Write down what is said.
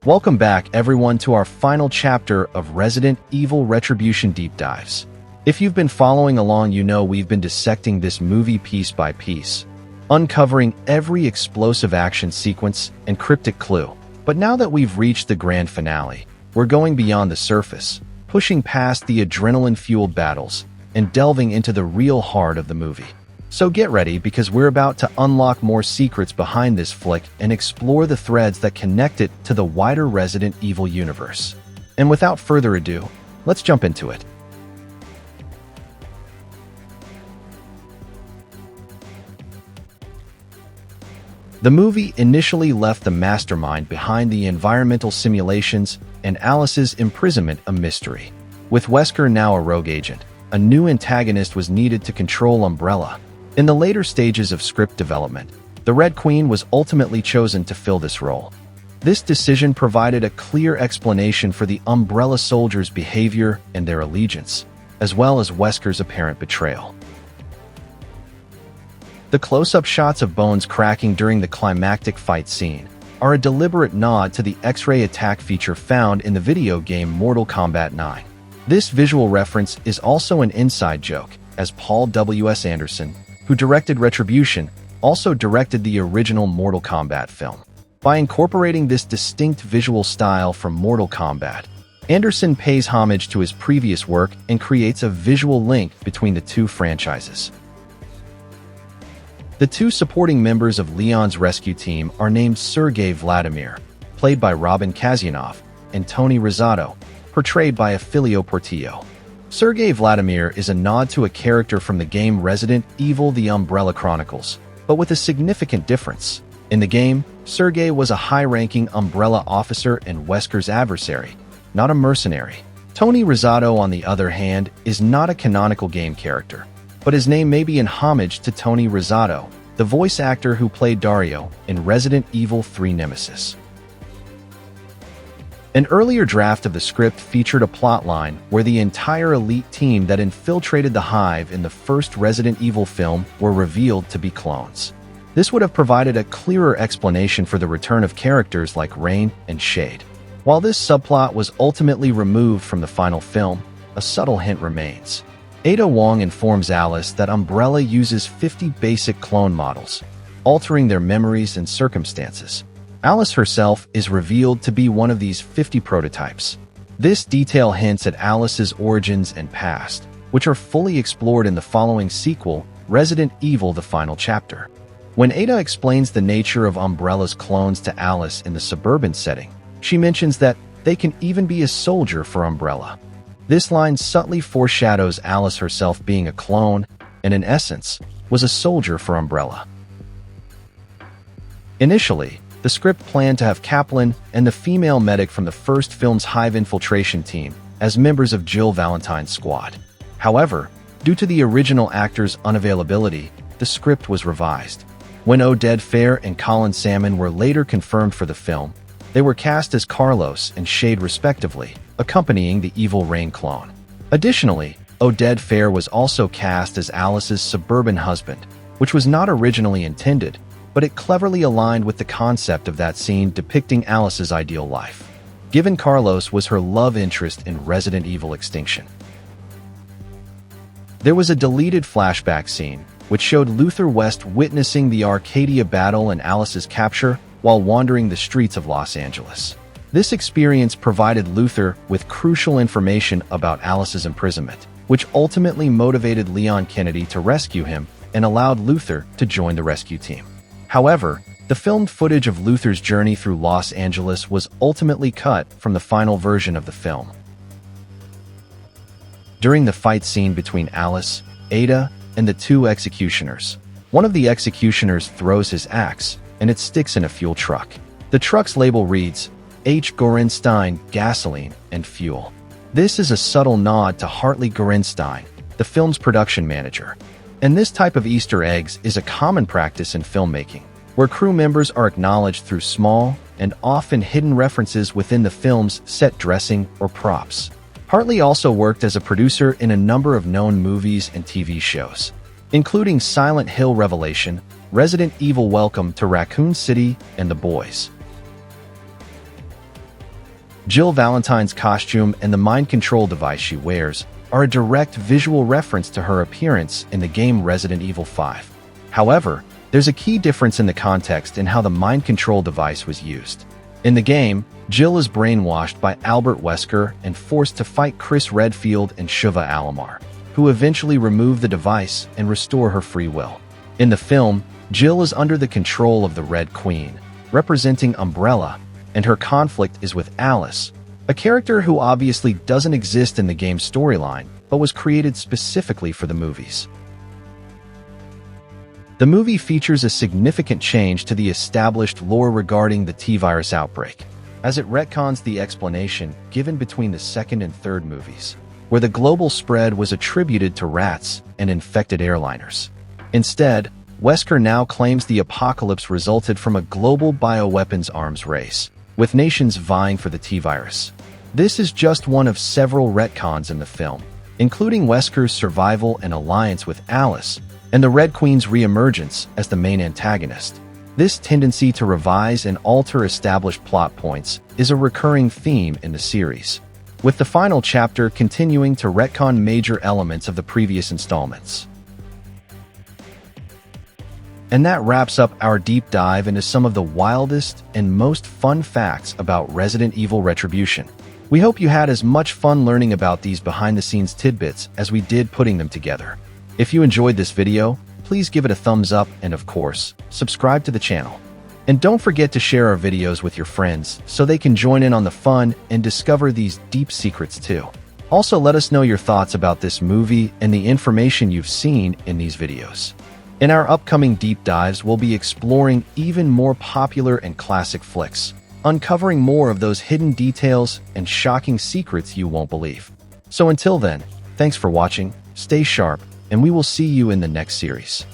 Welcome back, everyone, to our final chapter of Resident Evil Retribution Deep Dives. If you've been following along, you know we've been dissecting this movie piece by piece, uncovering every explosive action sequence and cryptic clue. But now that we've reached the grand finale, we're going beyond the surface, pushing past the adrenaline-fueled battles and delving into the real heart of the movie. So get ready, because we're about to unlock more secrets behind this flick and explore the threads that connect it to the wider Resident Evil universe. And without further ado, let's jump into it. The movie initially left the mastermind behind the environmental simulations and Alice's imprisonment a mystery. With Wesker now a rogue agent, a new antagonist was needed to control Umbrella. In the later stages of script development, the Red Queen was ultimately chosen to fill this role. This decision provided a clear explanation for the Umbrella soldiers' behavior and their allegiance, as well as Wesker's apparent betrayal. The close-up shots of bones cracking during the climactic fight scene are a deliberate nod to the X-ray attack feature found in the video game Mortal Kombat 9. This visual reference is also an inside joke, as Paul W.S. Anderson, who directed Retribution, also directed the original Mortal Kombat film. By incorporating this distinct visual style from Mortal Kombat, Anderson pays homage to his previous work and creates a visual link between the two franchises. The two supporting members of Leon's rescue team are named Sergei Vladimir, played by Robin Kazyanov, and Tony Rosado, portrayed by Afilio Portillo. Sergei Vladimir is a nod to a character from the game Resident Evil: The Umbrella Chronicles, but with a significant difference. In the game, Sergei was a high-ranking Umbrella officer and Wesker's adversary, not a mercenary. Tony Rosado, on the other hand, is not a canonical game character, but his name may be in homage to Tony Rosado, the voice actor who played Dario in Resident Evil 3 Nemesis. An earlier draft of the script featured a plotline where the entire elite team that infiltrated the Hive in the first Resident Evil film were revealed to be clones. This would have provided a clearer explanation for the return of characters like Rain and Shade. While this subplot was ultimately removed from the final film, a subtle hint remains. Ada Wong informs Alice that Umbrella uses 50 basic clone models, altering their memories and circumstances. Alice herself is revealed to be one of these 50 prototypes. This detail hints at Alice's origins and past, which are fully explored in the following sequel, Resident Evil: The Final Chapter. When Ada explains the nature of Umbrella's clones to Alice in the suburban setting, she mentions that they can even be a soldier for Umbrella. This line subtly foreshadows Alice herself being a clone and, in essence, was a soldier for Umbrella. Initially, the script planned to have Kaplan and the female medic from the first film's Hive infiltration team as members of Jill Valentine's squad. However, due to the original actor's unavailability, the script was revised. When Oded Fehr and Colin Salmon were later confirmed for the film, they were cast as Carlos and Shade respectively, accompanying the evil Rain clone. Additionally, Oded Fehr was also cast as Alice's suburban husband, which was not originally intended, but it cleverly aligned with the concept of that scene depicting Alice's ideal life, given Carlos was her love interest in Resident Evil Extinction. There was a deleted flashback scene, which showed Luther West witnessing the Arcadia battle and Alice's capture while wandering the streets of Los Angeles. This experience provided Luther with crucial information about Alice's imprisonment, which ultimately motivated Leon Kennedy to rescue him and allowed Luther to join the rescue team. However, the filmed footage of Luther's journey through Los Angeles was ultimately cut from the final version of the film. During the fight scene between Alice, Ada, and the two executioners, one of the executioners throws his axe, and it sticks in a fuel truck. The truck's label reads, H. Gorenstein, Gasoline and Fuel. This is a subtle nod to Hartley Gorenstein, the film's production manager. And this type of Easter eggs is a common practice in filmmaking, where crew members are acknowledged through small and often hidden references within the film's set dressing or props. Hartley also worked as a producer in a number of known movies and TV shows, including Silent Hill Revelation, Resident Evil Welcome to Raccoon City, and The Boys. Jill Valentine's costume and the mind control device she wears are a direct visual reference to her appearance in the game Resident Evil 5. However, there's a key difference in the context in how the mind control device was used. In the game, Jill is brainwashed by Albert Wesker and forced to fight Chris Redfield and Shuvah Alomar, who eventually remove the device and restore her free will. In the film, Jill is under the control of the Red Queen, representing Umbrella, and her conflict is with Alice, a character who obviously doesn't exist in the game's storyline, but was created specifically for the movies. The movie features a significant change to the established lore regarding the T-virus outbreak, as it retcons the explanation given between the second and third movies, where the global spread was attributed to rats and infected airliners. Instead, Wesker now claims the apocalypse resulted from a global bioweapons arms race, with nations vying for the T-virus. This is just one of several retcons in the film, including Wesker's survival and alliance with Alice, and the Red Queen's re-emergence as the main antagonist. This tendency to revise and alter established plot points is a recurring theme in the series, with the final chapter continuing to retcon major elements of the previous installments. And that wraps up our deep dive into some of the wildest and most fun facts about Resident Evil Retribution. We hope you had as much fun learning about these behind-the-scenes tidbits as we did putting them together. If you enjoyed this video, please give it a thumbs up and, of course, subscribe to the channel. And don't forget to share our videos with your friends so they can join in on the fun and discover these deep secrets too. Also, let us know your thoughts about this movie and the information you've seen in these videos. In our upcoming deep dives, we'll be exploring even more popular and classic flicks, uncovering more of those hidden details and shocking secrets you won't believe. So until then, thanks for watching, stay sharp, and we will see you in the next series.